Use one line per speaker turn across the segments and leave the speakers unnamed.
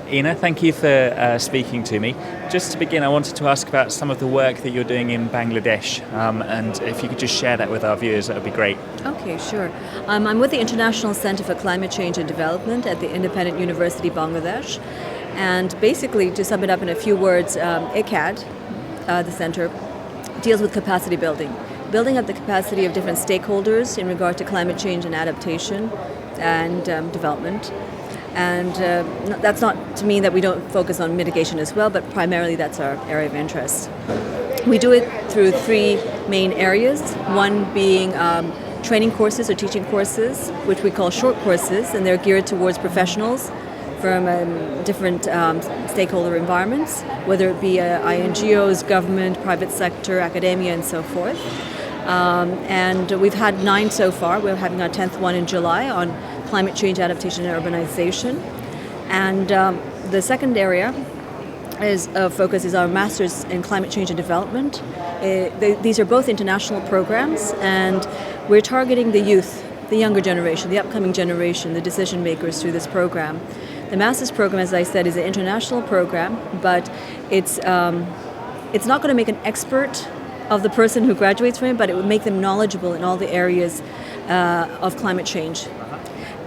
Ina, thank you for speaking to me. Just to begin, I wanted to ask about some of the work that you're doing in Bangladesh, and if you could just share that with our viewers, that would be great.
Okay, sure. I'm with the International Center for Climate Change and Development at the Independent University Bangladesh. And basically, to sum it up in a few words, ICAD, the center, deals with capacity building up the capacity of different stakeholders in regard to climate change and adaptation and development. And that's not to mean that we don't focus on mitigation as well, but primarily that's our area of interest. We do it through three main areas, one being training courses or teaching courses, which we call short courses, and they're geared towards professionals from different stakeholder environments, whether it be INGOs, government, private sector, academia, and so forth. And we've had 9 so far. We're having our 10th one in July on climate change, adaptation, and urbanization. And the second area of focus is our Masters in Climate Change and Development. These are both international programs, and we're targeting the youth, the younger generation, the upcoming generation, the decision makers through this program. The Masters program, as I said, is an international program, but it's not going to make an expert of the person who graduates from it, but it would make them knowledgeable in all the areas of climate change.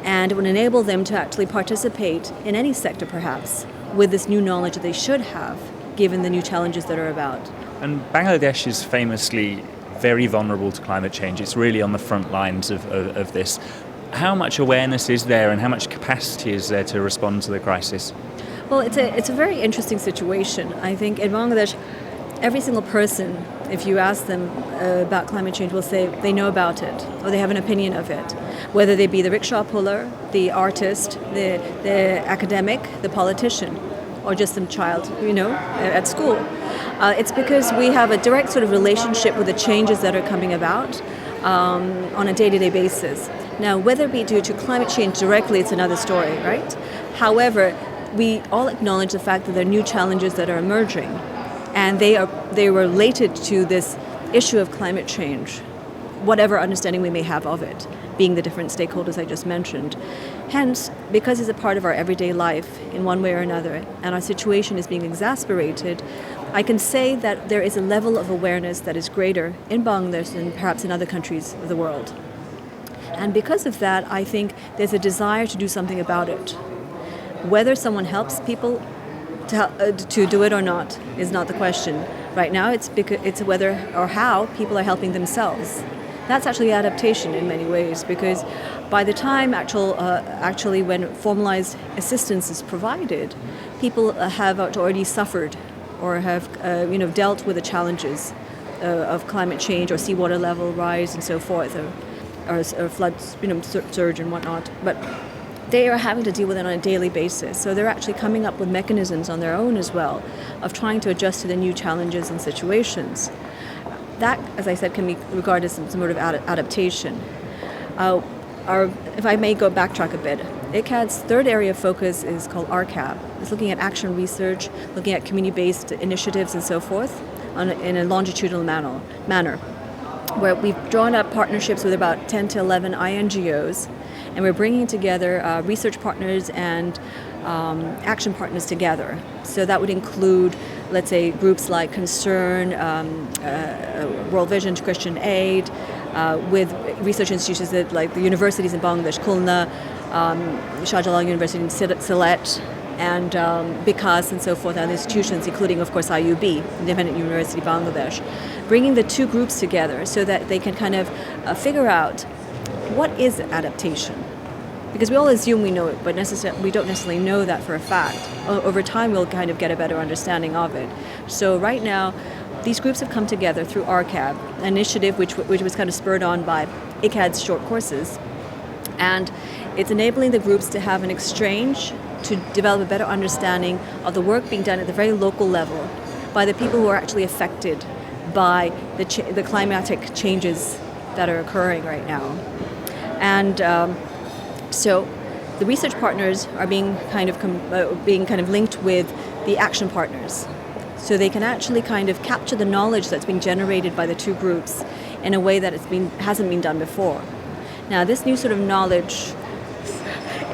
And it would enable them to actually participate in any sector, perhaps, with this new knowledge that they should have, given the new challenges that are about.
And Bangladesh is famously very vulnerable to climate change. It's really on the front lines of this. How much awareness is there and how much capacity is there to respond to the crisis?
Well, it's a very interesting situation. I think in Bangladesh, every single person, if you ask them about climate change, will say they know about it or they have an opinion of it, whether they be the rickshaw puller, the artist, the academic, the politician, or just some child, at school. It's because we have a direct sort of relationship with the changes that are coming about on a day-to-day basis. Now, whether it be due to climate change directly, it's another story, right? However, we all acknowledge the fact that there are new challenges that are emerging, and they are related to this issue of climate change, whatever understanding we may have of it, being the different stakeholders I just mentioned. Hence, because it's a part of our everyday life in one way or another, and our situation is being exacerbated, I can say that there is a level of awareness that is greater in Bangladesh than perhaps in other countries of the world. And because of that, I think there's a desire to do something about it. Whether someone helps people to do it or not is not the question. Right now, it's whether or how people are helping themselves. That's actually adaptation in many ways, because by the time actually when formalized assistance is provided, people have already suffered or have dealt with the challenges of climate change or seawater level rise and so forth, or floods, surge and whatnot. But they are having to deal with it on a daily basis. So they're actually coming up with mechanisms on their own as well of trying to adjust to the new challenges and situations. That, as I said, can be regarded as some sort of adaptation. If I may go backtrack a bit, ICAD's third area of focus is called RCAB. It's looking at action research, looking at community-based initiatives and so forth in a longitudinal manner, where we've drawn up partnerships with about 10 to 11 INGOs, and we're bringing together research partners and action partners together. So that would include, let's say, groups like Concern, World Vision, Christian Aid, with research institutions like the universities in Bangladesh, Khulna, Shah Jalal University in Sylhet, and BICAS and so forth, and institutions, including, of course, IUB, Independent University Bangladesh, bringing the two groups together so that they can kind of figure out what is adaptation. Because we all assume we know it, but we don't necessarily know that for a fact. Over time, we'll kind of get a better understanding of it. So right now, these groups have come together through RCAB, an initiative which was kind of spurred on by ICAD's short courses. And it's enabling the groups to have an exchange to develop a better understanding of the work being done at the very local level by the people who are actually affected by the climatic changes that are occurring right now. And so the research partners are being kind of linked with the action partners. So they can actually kind of capture the knowledge that's being generated by the two groups in a way that hasn't been done before. Now, this new sort of knowledge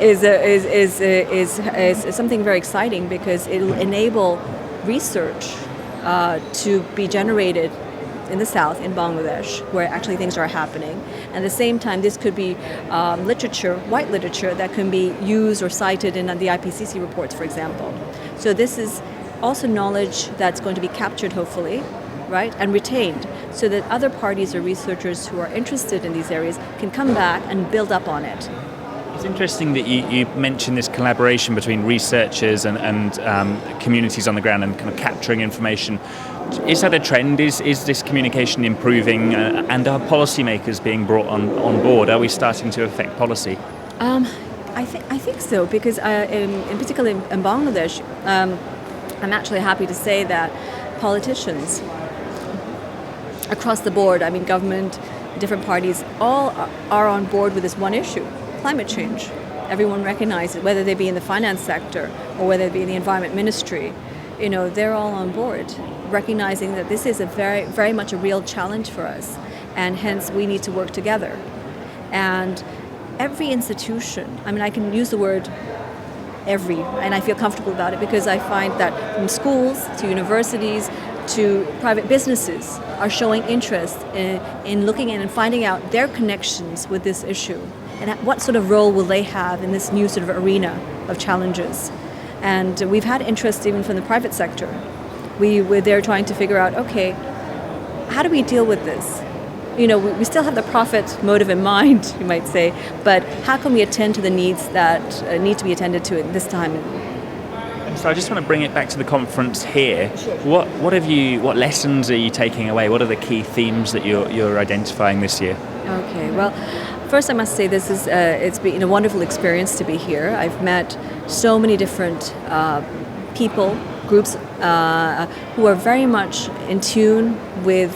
is something very exciting because it will enable research to be generated in the south, in Bangladesh, where actually things are happening. And at the same time, this could be literature, white literature, that can be used or cited in the IPCC reports, for example. So this is also knowledge that's going to be captured, hopefully, right, and retained, so that other parties or researchers who are interested in these areas can come back and build up on it.
It's interesting that you mentioned this collaboration between researchers and communities on the ground and kind of capturing information. Is that a trend? Is this communication improving, and are policymakers being brought on board? Are we starting to affect policy?
I think so, because in particular in Bangladesh, I'm actually happy to say that politicians across the board, I mean government, different parties, all are on board with this one issue: climate change. Everyone recognizes, whether they be in the finance sector or whether they be in the environment ministry, they're all on board, recognizing that this is a very, very much a real challenge for us, and hence we need to work together. And every institution, I mean, I can use the word every, and I feel comfortable about it because I find that from schools to universities to private businesses are showing interest in looking in and finding out their connections with this issue and what sort of role will they have in this new sort of arena of challenges. And we've had interest even from the private sector. We're there trying to figure out, okay, how do we deal with this? We still have the profit motive in mind, you might say, but how can we attend to the needs that need to be attended to at this time?
So I just want to bring it back to the conference here.
Sure.
What lessons are you taking away? What are the key themes that you're identifying this year?
Okay, well, first I must say it's been a wonderful experience to be here. I've met so many different people, groups who are very much in tune with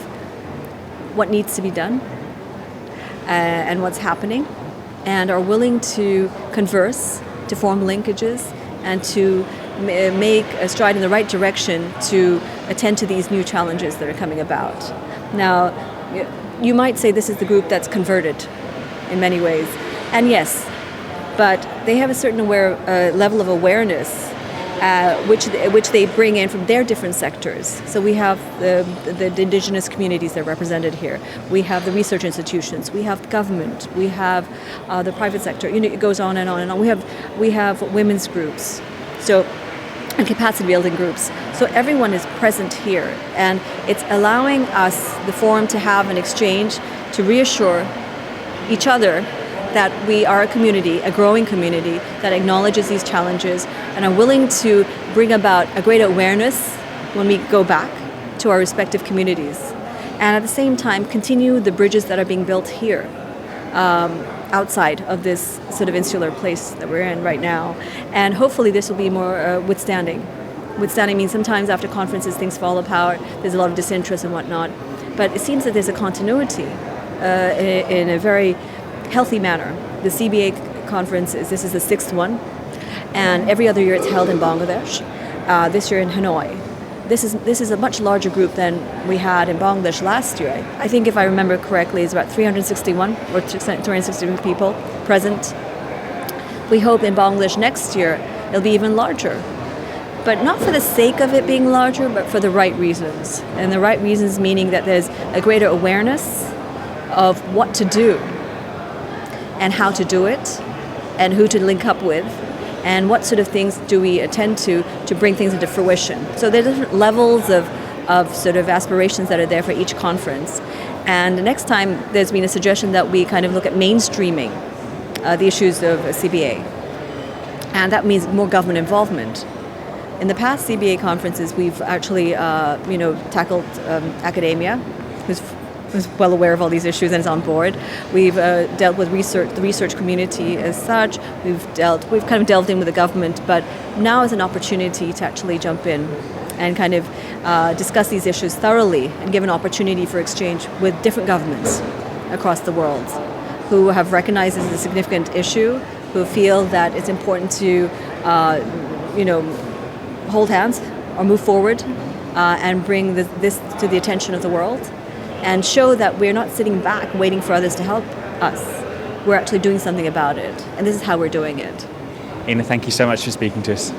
what needs to be done and what's happening, and are willing to converse, to form linkages, and to make a stride in the right direction to attend to these new challenges that are coming about. Now, you might say this is the group that's converted in many ways, and yes, but they have a certain level of awareness which they bring in from their different sectors. So we have the indigenous communities that are represented here. We have the research institutions. We have government. We have the private sector. It goes on and on and on. We have women's groups, and capacity building groups. So everyone is present here, and it's allowing us, the forum, to have an exchange to reassure each other that we are a community, a growing community that acknowledges these challenges and are willing to bring about a greater awareness when we go back to our respective communities. And at the same time, continue the bridges that are being built here, outside of this sort of insular place that we're in right now. And hopefully this will be more withstanding. Withstanding means sometimes after conferences things fall apart, there's a lot of disinterest and whatnot. But it seems that there's a continuity in a very healthy manner. The CBA conference this is the sixth one, and every other year it's held in Bangladesh. This year in Hanoi. This is a much larger group than we had in Bangladesh last year. I think if I remember correctly, it's about 361 or 361 people present. We hope in Bangladesh next year it'll be even larger. But not for the sake of it being larger, but for the right reasons. And the right reasons meaning that there's a greater awareness of what to do and how to do it and who to link up with and what sort of things do we attend to bring things into fruition. So there are different levels of sort of aspirations that are there for each conference. And the next time there's been a suggestion that we kind of look at mainstreaming the issues of CBA. And that means more government involvement. In the past CBA conferences, we've actually tackled academia, who's well aware of all these issues and is on board. We've dealt with the research community as such. We've kind of delved in with the government, but now is an opportunity to actually jump in and kind of discuss these issues thoroughly and give an opportunity for exchange with different governments across the world who have recognized this as a significant issue, who feel that it's important to hold hands or move forward and bring this to the attention of the world and show that we're not sitting back waiting for others to help us, we're actually doing something about it. And this is how we're doing it.
Ina, thank you so much for speaking to us.